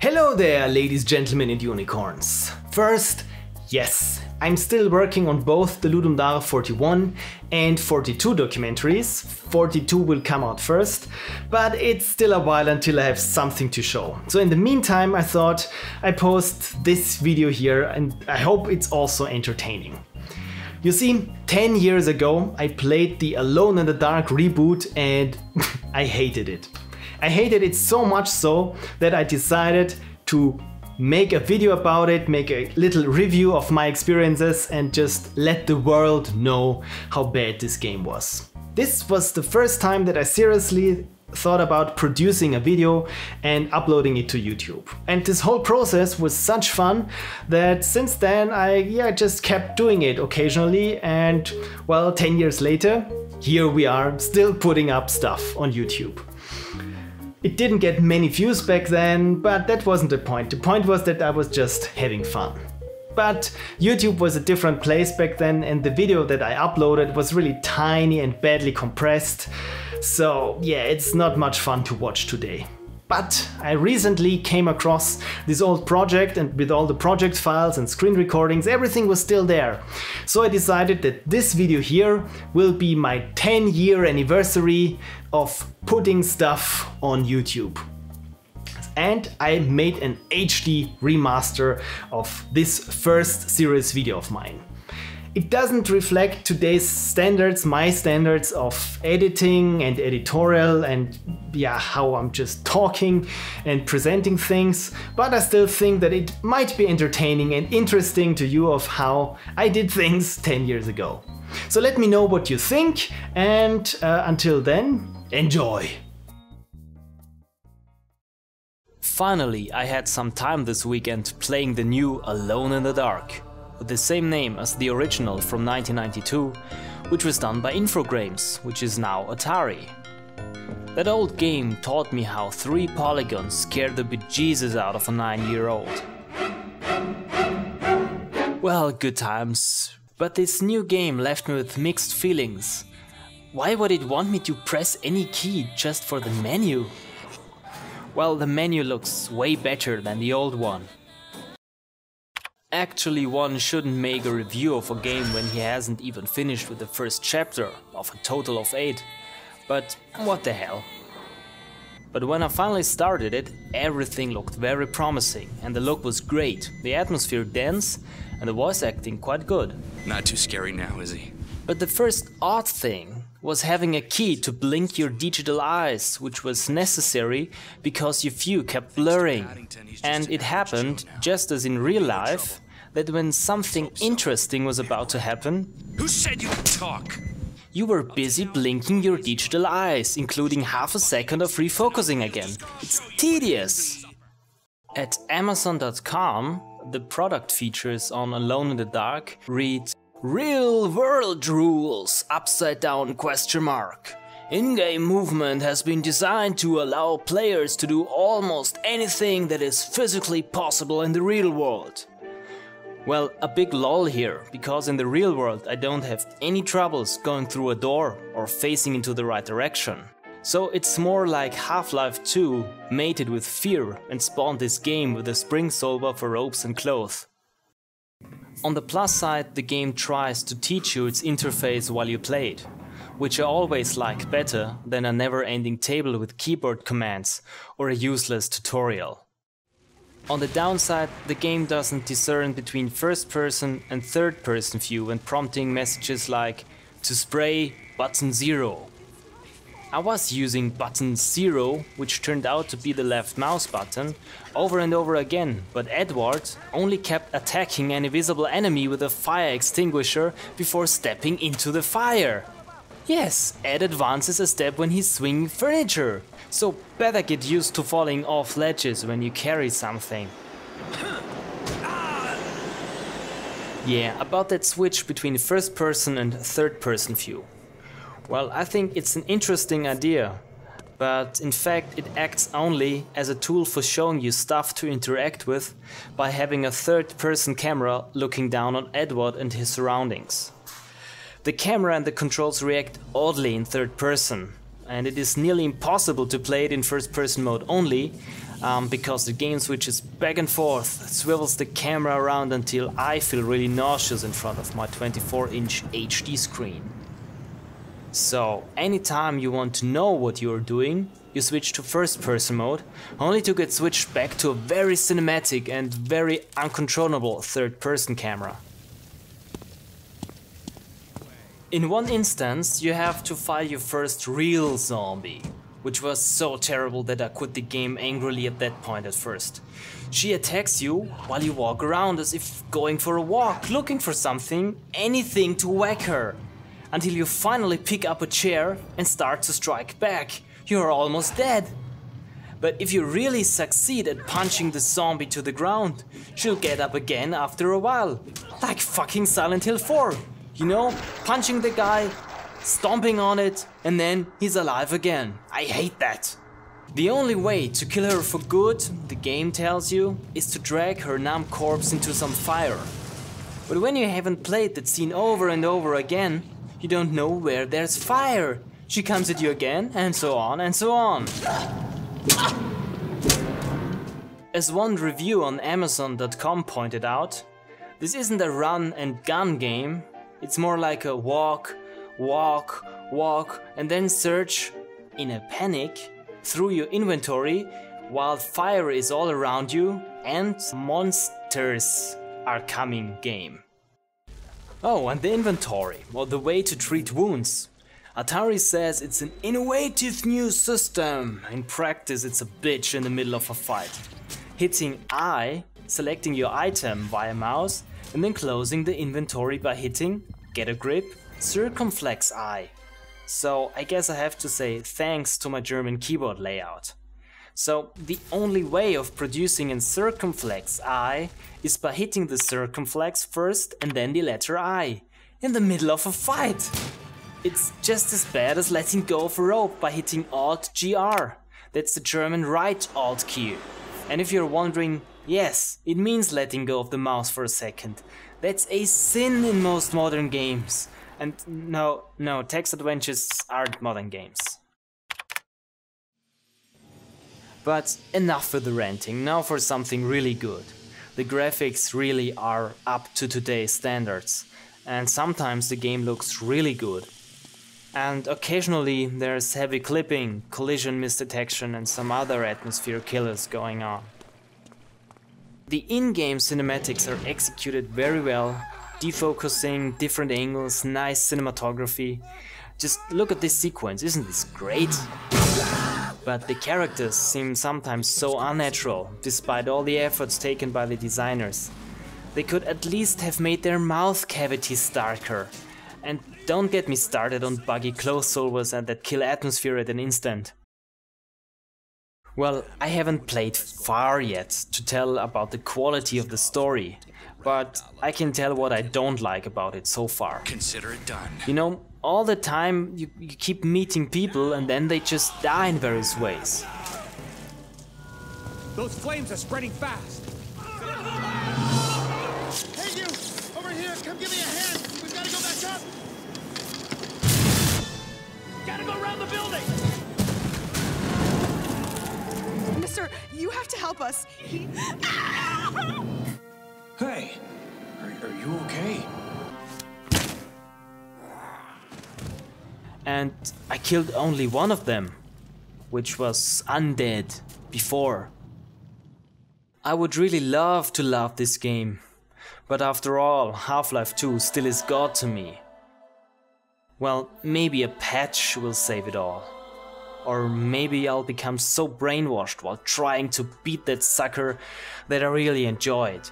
Hello there, ladies, gentlemen and unicorns. First, yes, I'm still working on both the Ludum Dare 41 and 42 documentaries. 42 will come out first, but it's still a while until I have something to show. So in the meantime, I thought I post this video here and I hope it's also entertaining. You see, 10 years ago I played the Alone in the Dark reboot and I hated it. I hated it so much so that I decided to make a video about it, make a little review of my experiences and just let the world know how bad this game was. This was the first time that I seriously thought about producing a video and uploading it to YouTube. And this whole process was such fun that since then I just kept doing it occasionally, and well, 10 years later, here we are still putting up stuff on YouTube. It didn't get many views back then, but that wasn't the point. The point was that I was just having fun. But YouTube was a different place back then, and the video that I uploaded was really tiny and badly compressed. So yeah, it's not much fun to watch today. But I recently came across this old project, and with all the project files and screen recordings, everything was still there. So I decided that this video here will be my 10-year anniversary of putting stuff on YouTube. And I made an HD remaster of this first serious video of mine. It doesn't reflect today's standards, my standards of editing and editorial and how I'm just talking and presenting things, but I still think that it might be entertaining and interesting to you of how I did things 10 years ago. So let me know what you think, and until then, enjoy! Finally, I had some time this weekend playing the new Alone in the Dark, with the same name as the original from 1992, which was done by Infogrames, which is now Atari. That old game taught me how 3 polygons scared the bejesus out of a 9-year-old. Well, good times. But this new game left me with mixed feelings. Why would it want me to press any key just for the menu? Well, the menu looks way better than the old one. Actually, one shouldn't make a review of a game when he hasn't even finished with the first chapter of a total of 8. But what the hell. But when I finally started it, everything looked very promising and the look was great, the atmosphere dense and the voice acting quite good. Not too scary now, is he? But the first odd thing was having a key to blink your digital eyes, which was necessary because your view kept blurring. And it happened, just as in real life, that when something interesting was about to happen, Who said you could talk? you were busy blinking your digital eyes, including half a second of refocusing again. It's tedious! At Amazon.com, the product features on Alone in the Dark read "Real world rules, upside down question mark. In-game movement has been designed to allow players to do almost anything that is physically possible in the real world." Well, a big lol here, because in the real world I don't have any troubles going through a door or facing into the right direction. So it's more like Half-Life 2 mated with fear and spawned this game with a spring solver for ropes and clothes. On the plus side, the game tries to teach you its interface while you play it, which I always like better than a never-ending table with keyboard commands or a useless tutorial. On the downside, the game doesn't discern between first-person and third-person view when prompting messages like "to spray, button 0. I was using button 0, which turned out to be the left mouse button, over and over again, but Edward only kept attacking an invisible enemy with a fire extinguisher before stepping into the fire. Yes, Ed advances a step when he's swinging furniture, so better get used to falling off ledges when you carry something. Yeah, about that switch between first person and third person view. Well, I think it's an interesting idea, but in fact it acts only as a tool for showing you stuff to interact with by having a third-person camera looking down on Edward and his surroundings. The camera and the controls react oddly in third person, and it is nearly impossible to play it in first-person mode only, because the game switches back and forth, swivels the camera around until I feel really nauseous in front of my 24-inch HD screen. So anytime you want to know what you're doing, you switch to first person mode, only to get switched back to a very cinematic and very uncontrollable third person camera. In one instance, you have to fight your first real zombie, which was so terrible that I quit the game angrily at that point at first. She attacks you while you walk around as if going for a walk, looking for something, anything to whack her, until you finally pick up a chair and start to strike back. You're almost dead. But if you really succeed at punching the zombie to the ground, she'll get up again after a while, like fucking Silent Hill 4. You know, punching the guy, stomping on it, and then he's alive again. I hate that. The only way to kill her for good, the game tells you, is to drag her numb corpse into some fire. But when you haven't played that scene over and over again, you don't know where there's fire. She comes at you again, and so on and so on. As one review on Amazon.com pointed out, this isn't a run and gun game. It's more like a walk, walk, walk, and then search, in a panic, through your inventory while fire is all around you and monsters are coming game. Oh, and the inventory, or the way to treat wounds. Atari says it's an innovative new system. In practice, it's a bitch in the middle of a fight. Hitting I, selecting your item via mouse, and then closing the inventory by hitting, get a grip, circumflex I. So I guess I have to say thanks to my German keyboard layout. So the only way of producing a circumflex I is by hitting the circumflex first and then the letter I, in the middle of a fight. It's just as bad as letting go of a rope by hitting Alt-GR. That's the German right Alt key. And if you're wondering, yes, it means letting go of the mouse for a second. That's a sin in most modern games. And no, text adventures aren't modern games. But enough with the ranting, now for something really good. The graphics really are up to today's standards, and sometimes the game looks really good. And occasionally there's heavy clipping, collision misdetection and some other atmosphere killers going on. The in-game cinematics are executed very well, defocusing, different angles, nice cinematography. Just look at this sequence, isn't this great? But the characters seem sometimes so unnatural, despite all the efforts taken by the designers. They could at least have made their mouth cavities darker. And don't get me started on buggy clothes solvers and that kill atmosphere at an instant. Well, I haven't played far yet to tell about the quality of the story, but I can tell what I don't like about it so far. Consider it done. You know, all the time you keep meeting people and then they just die in various ways. Those flames are spreading fast. Hey you! Over here! Come give me a hand! We've got to go back up! Gotta go around the building! Mister, you have to help us. Hey, are you okay? And I killed only one of them, which was undead before. I would really love to love this game, but after all, Half-Life 2 still is God to me. Well, maybe a patch will save it all. Or maybe I'll become so brainwashed while trying to beat that sucker that I really enjoy it.